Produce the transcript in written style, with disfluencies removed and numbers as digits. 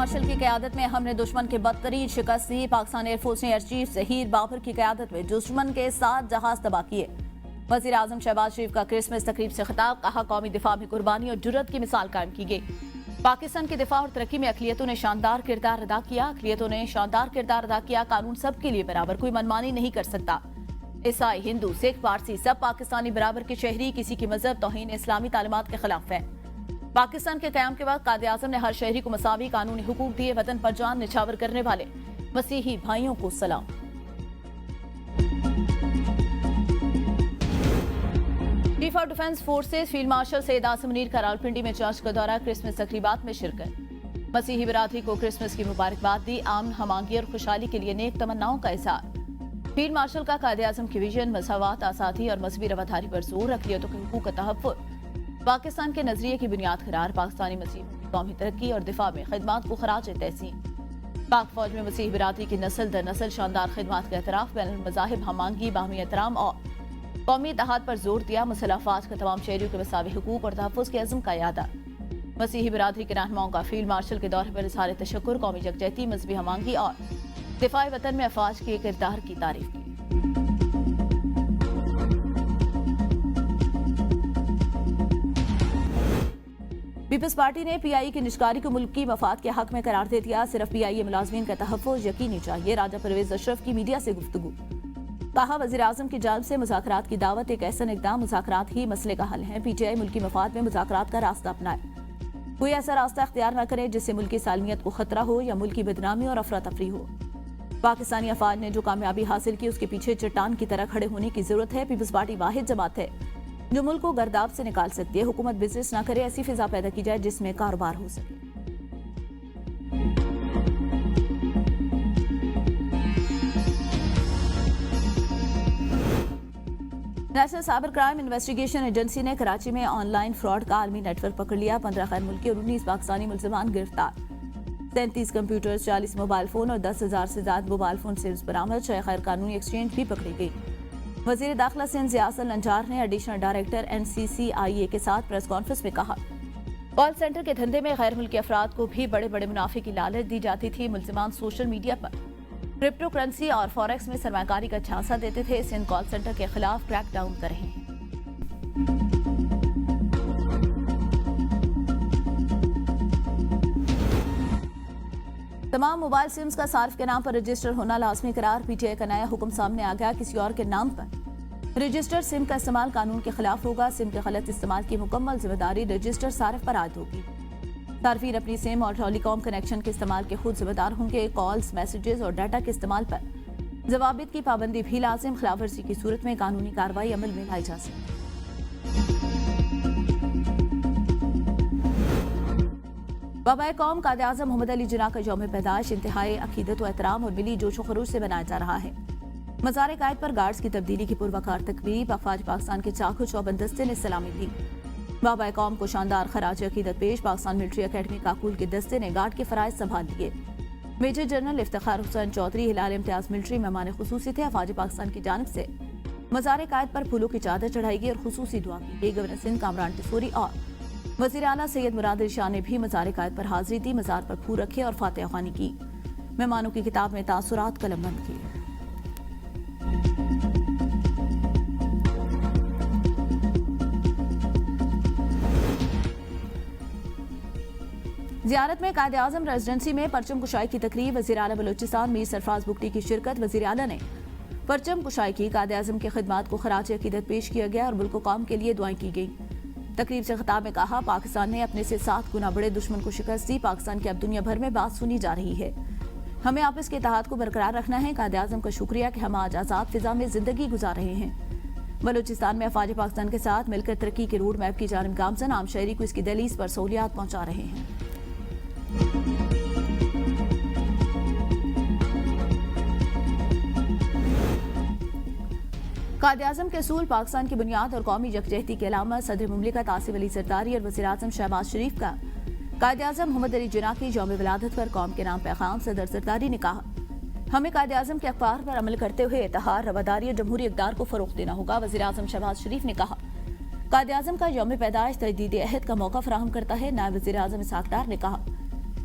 Martial کی قیادت میں ہم نے دشمن کے بدترین شکست دی. پاکستان ایئر فورس نے ایئر چیف ظہیر بابر کی قیادت میں دشمن کے 7 جہاز تباہ کیے. وزیر اعظم شہباز شریف کا کرسمس تقریب سے خطاب. کہا قومی دفاع میں قربانی اور جرت کی مثال قائم کی گئی. پاکستان کے دفاع اور ترقی میں اقلیتوں نے شاندار کردار ادا کیا. قانون سب کے لیے برابر, کوئی منمانی نہیں کر سکتا. عیسائی, ہندو, سکھ, پارسی سب پاکستانی برابر کے شہری, کسی کی مذہب توہین اسلامی تعلیمات کے خلاف ہے. پاکستان کے قیام کے وقت قائد اعظم نے ہر شہری کو مساوی قانونی حقوق دیے. وطن پر جان نچھاور کرنے والے مسیحی بھائیوں کو سلام. Chief of defence forces field marshal Syed Asim Munir کا راولپنڈی میں چرچ کا دورہ. کرسمس تقریبات میں شرکت. مسیحی برادری کو کرسمس کی مبارکباد دی. امن, ہمانگی اور خوشحالی کے لیے نیک تمناؤں کا اظہار. فیلڈ مارشل کا قائد اعظم کی ویژن مساوات, آزادی اور مذہبی رواداری پر زور. اقلیتوں کے حقوق کا تحفظ پاکستان کے نظریے کی بنیاد قرار. پاکستانی مسیحیوں کی قومی ترقی اور دفاع میں خدمات کو خراج تحسین. پاک فوج میں مسیحی برادری کی نسل در نسل شاندار خدمات کا اعتراف. بین المذاہب ہمانگی, باہمی احترام اور قومی اتحاد پر زور دیا. مسلح افواج کا تمام شہریوں کے مساوی حقوق اور تحفظ کے عزم کا اعادہ. مسیحی برادری کے رہنماؤں کا فیلڈ مارشل کے دورے پر اظہار تشکر. قومی یکجہتی, مذہبی ہمانگی اور دفاع وطن میں افواج کے کردار کی تعریف کی. پیپلز پارٹی نے پی آئی کی نجکاری کو ملک کی مفاد کے حق میں قرار دے دیا. صرف پی آئی اے ملازمین کا تحفظ یقینی چاہیے. راجہ پرویز اشرف کی میڈیا سے گفتگو. کہا وزیر اعظم کی جانب سے مذاکرات کی دعوت ایک ایسا اقدام. مذاکرات ہی مسئلے کا حل ہے. پی ٹی آئی ملکی مفاد میں مذاکرات کا راستہ اپنائے. کوئی ایسا راستہ اختیار نہ کرے جس سے ملکی سالمیت کو خطرہ ہو یا ملکی بدنامی اور افراتفری ہو. پاکستانی افواج نے جو کامیابی حاصل کی اس کے پیچھے چٹان کی طرح کھڑے ہونے کی ضرورت ہے. پیپلز پارٹی واحد جماعت ہے جو ملک کو گرداب سے نکال سکتی ہے. حکومت بزنس نہ کرے, ایسی فضا پیدا کی جائے جس میں کاروبار ہو سکے. National cyber crime investigation agency نے کراچی میں آن لائن فراڈ کا عالمی نیٹ ورک پکڑ لیا. 15 غیر ملکی اور 19 پاکستانی ملزمان گرفتار. 37 کمپیوٹر, 40 موبائل فون اور 10,000 سے زائد موبائل فون سیلز برآمد. 6 غیر قانونی ایکسچینج بھی پکڑی گئی. وزیر داخلہ سندھ ضیاء الحسن نجار نے ایڈیشنل ڈائریکٹر NCCIA کے ساتھ پریس کانفرنس میں کہا کال سینٹر کے دھندے میں غیر ملکی افراد کو بھی بڑے بڑے منافع کی لالچ دی جاتی تھی. ملزمان سوشل میڈیا پر کرپٹو کرنسی اور فوریکس میں سرمایہ کاری کا جھانسا دیتے تھے. سندھ کال سینٹر کے خلاف کریک ڈاؤن کر رہے ہیں. تمام موبائل سمز کا صارف کے نام پر رجسٹر ہونا لازمی قرار. پی ٹی آئی کا نیا حکم سامنے آ گیا. کسی اور کے نام پر رجسٹر سم کا استعمال قانون کے خلاف ہوگا. سم کے غلط استعمال کی مکمل ذمہ داری رجسٹر صارف پر عائد ہوگی. صارفین اپنی سم اور ٹیلی کام کنیکشن کے استعمال کے خود ذمہ دار ہوں گے. کالز, میسیجز اور ڈیٹا کے استعمال پر ضوابط کی پابندی بھی لازم. خلاف ورزی کی صورت میں قانونی کارروائی عمل میں لائی جا سکتی. بابائے قوم قائد اعظم محمد علی جناح کا یوم پیدائش انتہائی عقیدت و احترام اور ملی جوش و خروش سے منایا جا رہا ہے. مزار قائد پر گارڈز کی تبدیلی کی پروقار تقریب. افواج پاکستان کے چاق و چوبند دستے نے سلامی دی. بابائے قوم کو شاندار خراج عقیدت پیش. پاکستان ملٹری اکیڈمی کاکول کے دستے نے گارڈ کے فرائض سنبھال لیے. میجر جنرل افتخار حسین چودھری ہلال امتیاز ملٹری مہمان خصوصی تھے. افواج پاکستان کی جانب سے مزار قائد پر پھولوں کی چادر چڑھائی گئی اور خصوصی دعا کی گئی. گورنر سندھ کامران ٹسوری اور وزیر اعلیٰ سید مراد علی شاہ نے بھی مزار قائد پر حاضری دی. مزار پر پھول رکھے اور فاتحہ خوانی کی. مہمانوں کی کتاب میں تاثرات قلم بند کیے. زیارت میں قائد اعظم ریزیڈنسی میں پرچم کشائی کی تقریب. وزیر اعلیٰ بلوچستان میر سرفراز بگٹی کی شرکت. وزیر اعلیٰ نے پرچم کشائی کی. قائد اعظم کی خدمات کو خراج عقیدت پیش کیا گیا اور ملک و قوم کے لیے دعائیں کی گئیں. تقریب سے خطاب میں کہا پاکستان نے اپنے سے 7 گنا بڑے دشمن کو شکست دی. پاکستان کی اب دنیا بھر میں بات سنی جا رہی ہے. ہمیں آپس کے اتحاد کو برقرار رکھنا ہے. قائد اعظم کا شکریہ کہ ہم آج آزاد فضا میں زندگی گزار رہے ہیں. بلوچستان میں افواج پاکستان کے ساتھ مل کر ترقی کے روڈ میپ کی جانب گامزن. عام شہری کو اس کی دہلیز پر سہولیات پہنچا رہے ہیں. قائد اعظم کے اصول پاکستان کی بنیاد اور قومی یکجہتی کے علامت. صدر مملکت آصف علی زرداری اور وزیر اعظم شہباز شریف کا قائد اعظم محمد علی جناح کی یوم ولادت پر قوم کے نام پیغام. صدر زرداری نے کہا ہمیں قائد اعظم کے اخبار پر عمل کرتے ہوئے اتحاد, رواداری اور جمہوری اقدار کو فروغ دینا ہوگا. وزیر اعظم شہباز شریف نے کہا قائد اعظم کا یوم پیدائش تجدید عہد کا موقع فراہم کرتا ہے. نائب وزیر اعظم اسحاق ڈار نے کہا